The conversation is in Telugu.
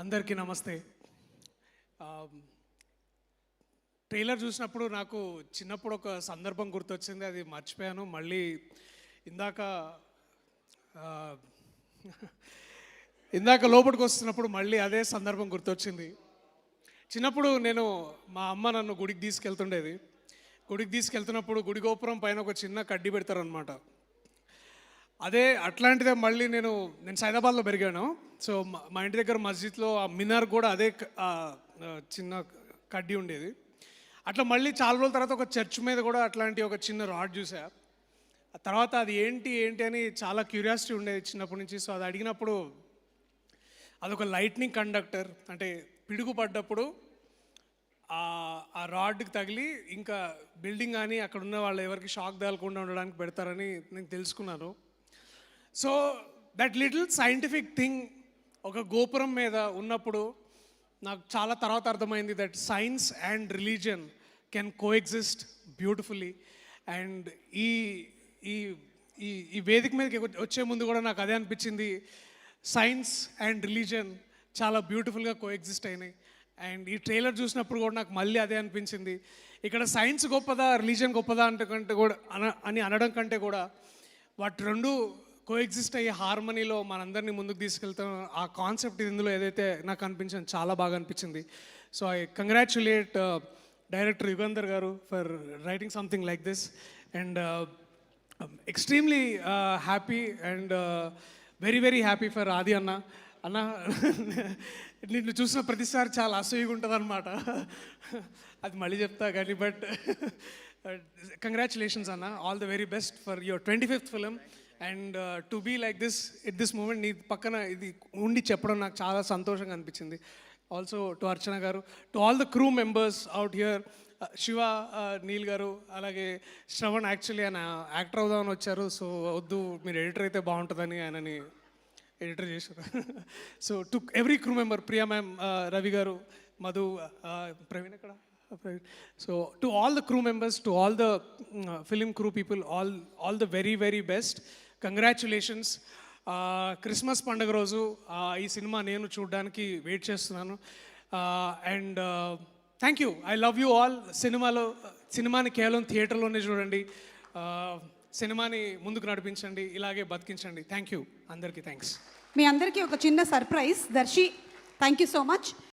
అందరికీ నమస్తే. ట్రైలర్ చూసినప్పుడు నాకు చిన్నప్పుడు ఒక సందర్భం గుర్తొచ్చింది. అది మర్చిపోయాను. మళ్ళీ ఇందాక ఆహ్, ఇందాక లోపలికి వస్తున్నప్పుడు మళ్ళీ అదే సందర్భం గుర్తొచ్చింది. చిన్నప్పుడు మా అమ్మ నన్ను గుడికి తీసుకెళ్తుండేది. గుడికి తీసుకెళ్తున్నప్పుడు గుడి గోపురం పైన ఒక చిన్న కడ్డీ పెడతారనమాట. అట్లాంటిదే మళ్ళీ నేను సైదాబాద్లో పెరిగాను. సో మా ఇంటి దగ్గర మస్జిద్లో ఆ మినార్ కూడా చిన్న కడ్డీ ఉండేది. అట్లా మళ్ళీ చాలా రోజుల తర్వాత ఒక చర్చ్ మీద కూడా అట్లాంటి ఒక చిన్న రాడ్ చూసా. ఆ తర్వాత అది ఏంటి ఏంటి అని చాలా క్యూరియాసిటీ ఉండేది చిన్నప్పటి నుంచి. సో అది అడిగినప్పుడు అదొక లైట్నింగ్ కండక్టర్, అంటే పిడుగు పడ్డప్పుడు ఆ రాడ్కి తగిలి ఇంకా బిల్డింగ్ కానీ అక్కడ ఉన్న వాళ్ళు ఎవరికి షాక్ తగలకుండా ఉండడానికి పెడతారని నేను తెలుసుకున్నాను. So that little scientific thing ఒక గోపురం మీద ఉన్నప్పుడు నాకు చాలా తర్వాత అర్థమైంది that science and religion can coexist beautifully. And ఈ ఈ ఈ ఈ వేదిక మీదకి వచ్చే ముందు కూడా నాకు అదే అనిపించింది. సైన్స్ అండ్ రిలీజియన్ చాలా బ్యూటిఫుల్గా కోఎగ్జిస్ట్ అయినాయి. అండ్ ఈ ట్రైలర్ చూసినప్పుడు కూడా నాకు మళ్ళీ అదే అనిపించింది. ఇక్కడ సైన్స్ గొప్పదా రిలీజియన్ గొప్పదా అని అనడం కంటే కూడా వాటి రెండు కోఎగ్జిస్ట్ అయ్యే హార్మనీలో మనందరినీ ముందుకు తీసుకెళ్తాం. ఆ కాన్సెప్ట్ ఇందులో ఏదైతే నాకు అనిపించింది చాలా బాగా అనిపించింది. So I congratulate director Yugandhar garu for writing something like this. And extremely happy and very very happy for Adi అన్న నిన్ను చూసిన ప్రతిసారి చాలా అసూయగా ఉంటుంది అనమాట. అది మళ్ళీ చెప్తా కానీ బట్ కంగ్రాచులేషన్స్ అన్న, all the very best for your 25th film. And to be like this at this moment నీ పక్కన ఇది ఉండి చెప్పడం నాకు చాలా సంతోషంగా అనిపించింది. Also to Archana garu, to all the crew members out here, Shiva, Neel garu, అలాగే శ్రవణ్. యాక్చువల్లీ ఆయన యాక్టర్ అవుదామని వచ్చారు. సో వద్దు, మీరు ఎడిటర్ అయితే బాగుంటుందని ఆయనని ఎడిటర్ చేశారు. So to every crew member, Priya ma'am, Ravi గారు, మధు, ప్రవీణ్ ఎక్కడ, so to all the crew members, to all the film crew people, all the very very best. Congratulations. Christmas పండుగ రోజు ఈ సినిమా నేను చూడడానికి వెయిట్ చేస్తున్నాను. And thank you, I love you all. సినిమాని కేవలం థియేటర్లోనే చూడండి, సినిమాని ముందుకు నడిపించండి, ఇలాగే బతికించండి. థ్యాంక్ యూ అందరికీ. థ్యాంక్స్. మీ అందరికీ ఒక చిన్న surprise. Darsi, thank you so much.